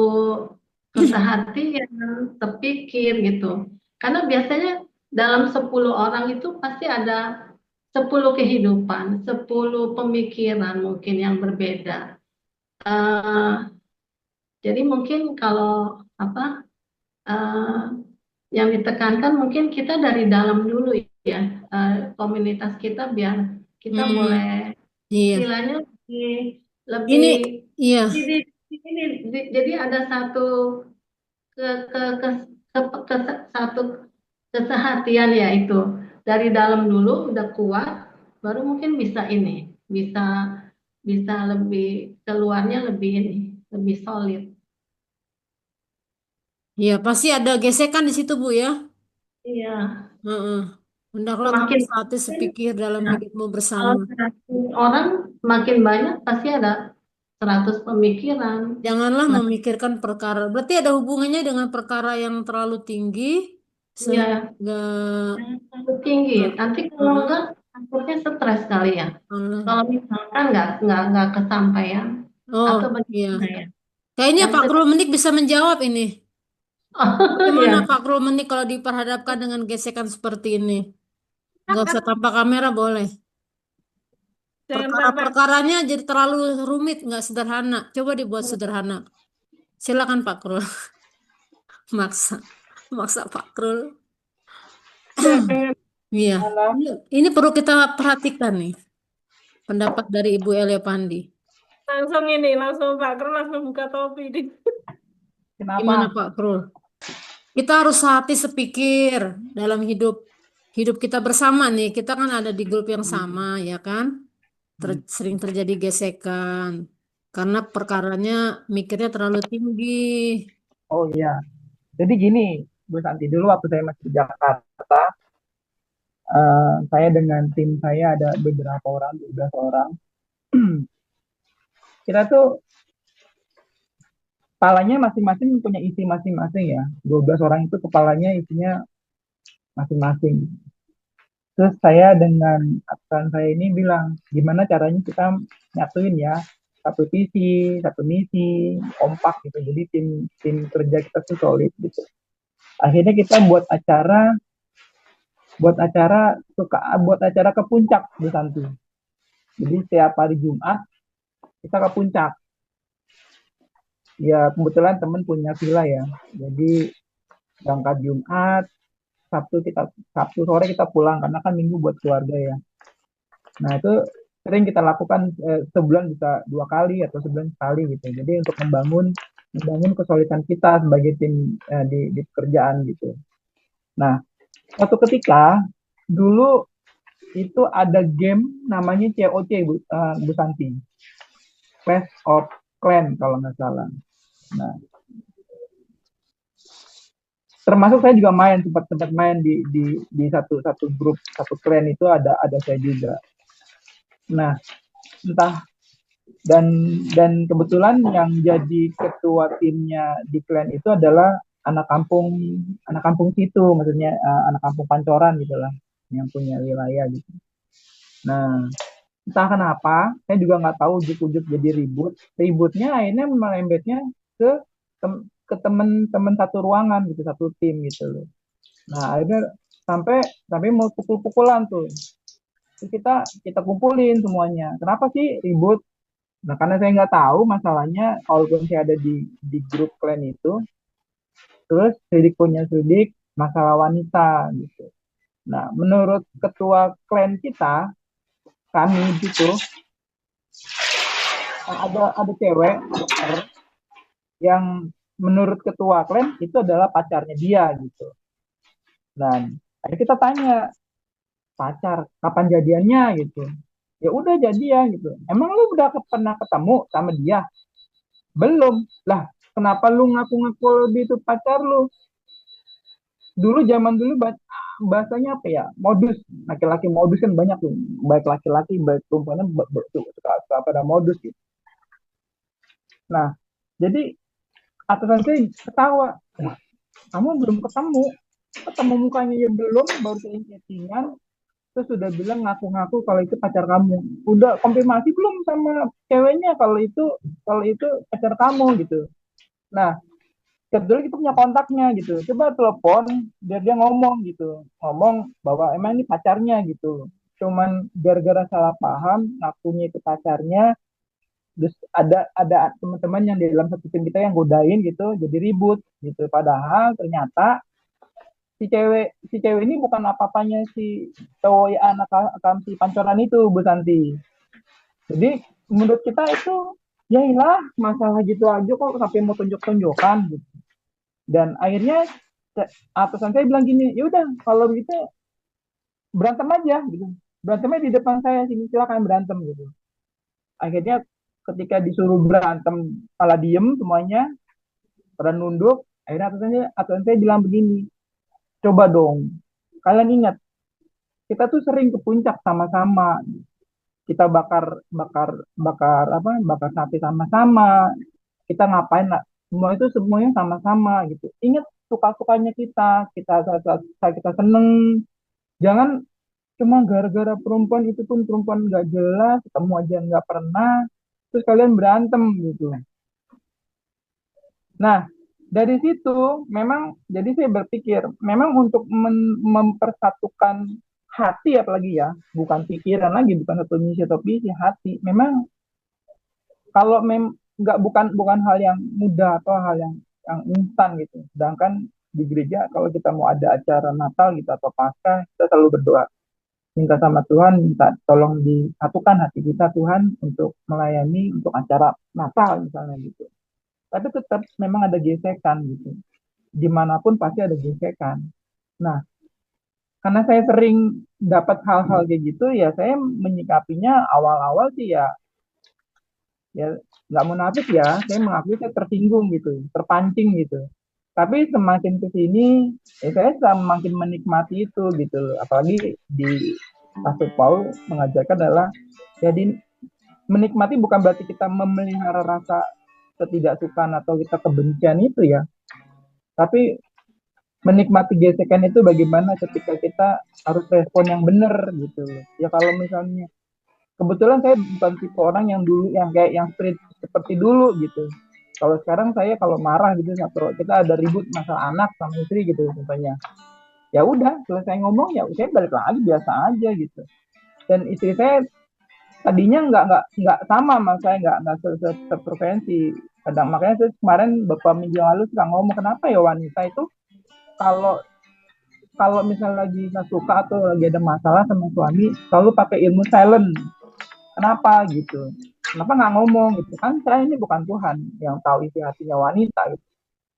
kesehatian, sepikir gitu. Karena biasanya dalam 10 orang itu pasti ada 10 kehidupan, 10 pemikiran mungkin yang berbeda. Eh, jadi mungkin kalau apa yang ditekankan mungkin kita dari dalam dulu ya, komunitas kita biar kita boleh Iya. istilahnya lebih Ini, iya. jadi ada satu satu kesehatian ya itu dari dalam dulu udah kuat, baru mungkin bisa bisa bisa lebih keluarnya lebih lebih solid. Iya, pasti ada gesekan di situ, Bu ya. Iya. Heeh. Hendaklah kamu Semakin sehati sepikir dalam nah, hidupmu kalau bersama. 100 orang makin banyak pasti ada 100 pemikiran. Janganlah Nah, memikirkan perkara. Berarti ada hubungannya dengan perkara yang terlalu tinggi, iya, sehingga jangan terlalu tinggi. Nanti kalau Heeh. enggak takutnya stres kali ya. Allah. Kalau misalkan nggak kesampaian Oh, atau iya. bagaimana ya? Kayaknya Yang Pak Krul Menik bisa menjawab ini. Bagaimana ya, Pak Krul Menik kalau diperhadapkan dengan gesekan seperti ini? Nggak usah tanpa kamera boleh. Jangan sampai Perkara-perkaranya jadi terlalu rumit, nggak sederhana. Coba dibuat sederhana. Silakan Pak Krul. Maksa, maksa Pak Krul. jangan Iya, ini perlu kita perhatikan nih. Pendapat dari Ibu Elia Pandi. langsung Pak Kru langsung buka topi deh. Gimana Pak Krul? Kita harus hati sepikir dalam hidup kita bersama nih. Kita kan ada di grup yang sama, ya kan? Sering terjadi gesekan karena perkaranya mikirnya terlalu tinggi. Oh iya, jadi gini, Bu Santi, dulu waktu saya masih di Jakarta, saya dengan tim saya ada beberapa orang, 12 orang. kita tuh kepalanya masing-masing punya isi masing-masing ya. 12 orang itu kepalanya isinya masing-masing. Terus saya dengan atasan saya ini bilang, gimana caranya kita nyatuin ya, satu visi, satu misi, kompak gitu. Jadi tim kerja kita tuh solid gitu. Akhirnya kita buat acara ke puncak Bu Santi. Jadi setiap hari Jumat kita ke puncak. Ya kebetulan temen punya villa ya. Jadi berangkat Jumat, Sabtu sore kita pulang karena kan Minggu buat keluarga ya. Nah itu sering kita lakukan sebulan bisa 2 kali atau sebulan sekali gitu. Jadi untuk membangun kesolidan kita sebagai tim di pekerjaan gitu. Nah suatu ketika dulu itu ada game namanya COC Bu Santi, Clash of Clan kalau nggak salah. Nah termasuk saya juga sempat main di satu grup, satu clan itu ada saya juga. Nah entah dan kebetulan yang jadi ketua timnya di clan itu adalah anak kampung situ, maksudnya anak kampung Pancoran gitulah, yang punya wilayah gitu. Nah entah kenapa saya juga nggak tahu, ujuk-ujuk jadi ributnya akhirnya melembetnya ke teman-teman satu ruangan gitu, satu tim gitu loh. Nah akhirnya sampai mau pukul-pukulan tuh. Terus kita kumpulin semuanya. Kenapa sih ribut? Nah karena saya nggak tahu masalahnya, walaupun saya ada di grup clan itu, terus punya masalah wanita gitu. Nah menurut ketua clan kita, kami gitu, ada cewek yang menurut ketua clan itu adalah pacarnya dia gitu. Dan akhirnya kita tanya, pacar kapan jadiannya gitu. Ya udah jadian gitu. Emang lu udah pernah ketemu sama dia? Belum. Lah kenapa lu ngaku-ngaku lebih itu pacar lu? Zaman dulu bahasanya apa ya, modus. Laki-laki modus kan banyak tuh, baik laki-laki baik perempuan suka pada modus gitu. Nah jadi atasan saya ketawa, kamu belum ketemu mukanya ya belum, baru chattingan terus sudah bilang ngaku-ngaku kalau itu pacar kamu. Udah konfirmasi belum sama ceweknya kalau itu pacar kamu gitu. Nah kebetulan kita punya kontaknya gitu, coba telepon biar dia ngomong bahwa emang ini pacarnya gitu. Cuman gara-gara salah paham ngakunya itu pacarnya, terus ada teman-teman yang di dalam satu tim kita yang godain gitu, jadi ribut gitu. Padahal ternyata si cewek ini bukan apa-apanya si cowok anak si Pancoran itu Bu Santi. Jadi menurut kita itu ya ilah masalah gitu aja kok sampai mau tunjuk-tunjukkan gitu. Dan akhirnya atasan saya bilang gini, ya udah kalau begitu berantem aja gitu, berantemnya di depan saya sini, silakan berantem gitu. Akhirnya ketika disuruh berantem malah diem semuanya pada nunduk. Akhirnya atasan saya bilang begini, coba dong, kalian ingat, kita tuh sering ke puncak sama-sama. Kita bakar sate sama-sama. Kita ngapain lah, semuanya sama-sama gitu. Ingat suka-sukanya kita saat kita seneng. Jangan cuma gara-gara perempuan, itu pun perempuan nggak jelas, ketemu aja nggak pernah, terus kalian berantem gitu. Nah dari situ memang jadi saya berpikir memang untuk mempersatukan hati, apalagi ya bukan pikiran lagi, bukan satu misi atau visi, hati memang kalau bukan hal yang mudah atau hal yang instan gitu. Sedangkan di gereja kalau kita mau ada acara Natal gitu atau Paskah, kita selalu berdoa minta sama Tuhan, minta tolong disatukan hati kita Tuhan untuk melayani untuk acara Natal misalnya gitu. Tapi tetap memang ada gesekan gitu. Dimanapun pasti ada gesekan. Nah, karena saya sering dapat hal-hal kayak gitu, ya saya menyikapinya awal-awal sih ya nggak munafik ya, saya mengakui saya tersinggung gitu, terpancing gitu. Tapi semakin kesini, saya semakin menikmati itu gitu. Apalagi di Pastor Paul mengajarkan adalah jadi menikmati bukan berarti kita memelihara rasa ketidaksukaan atau kita kebencian itu ya. Tapi menikmati gesekan itu bagaimana ketika kita harus respon yang benar gitu. Ya kalau misalnya kebetulan saya bukan tipe orang yang dulu yang kayak yang street seperti dulu gitu. Kalau sekarang saya kalau marah gitu atau kita ada ribut masalah anak sama istri gitu contohnya. Ya udah selesai ngomong ya saya balik lagi biasa aja gitu. Dan istri saya tadinya nggak sama sama saya nggak sefrekuensi. Kadang makanya saya kemarin beberapa minggu lalu suka ngomong kenapa ya wanita itu kalau kalau misalnya lagi nggak suka atau lagi ada masalah sama suami selalu pakai ilmu silent. Kenapa gitu? Kenapa nggak ngomong gitu kan? Saya ini bukan Tuhan yang tahu isi hatinya wanita gitu.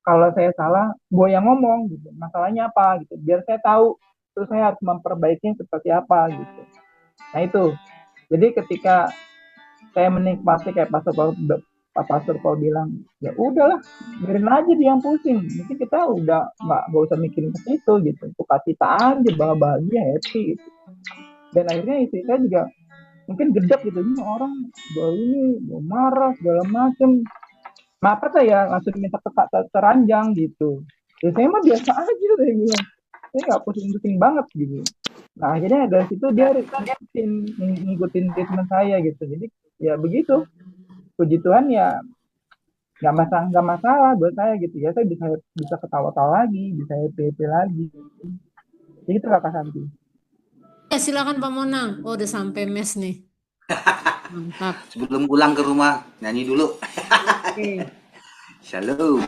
Kalau saya salah, boleh yang ngomong gitu. Masalahnya apa gitu? Biar saya tahu, terus saya harus memperbaikinya seperti apa gitu. Nah itu. Jadi ketika saya menikmati kayak Pastor Paul bilang, ya udahlah, biarin aja dia yang pusing. Mungkin kita udah nggak usah mikirin ke situ gitu. Suka cita aja, bahagia, happy gitu. Dan akhirnya istri saya juga mungkin gedek gitu, ini orang ini mau marah segala macem. Apa saya langsung minta teranjang gitu. Ya saya mah biasa aja saya bilang. Saya nggak pusing-pusing banget gitu. Nah akhirnya dari situ dia ngikutin treatment saya gitu. Jadi ya begitu. Puji Tuhan ya nggak masalah buat saya gitu ya. Saya bisa ketawa-tawa lagi, bisa happy lagi. Jadi itu Kakak Santi. Ya silakan Pak Monang. Oh udah sampai mes nih. Mantap. Sebelum pulang ke rumah nyanyi dulu. Shalom.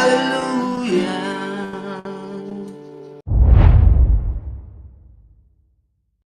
Hallelujah.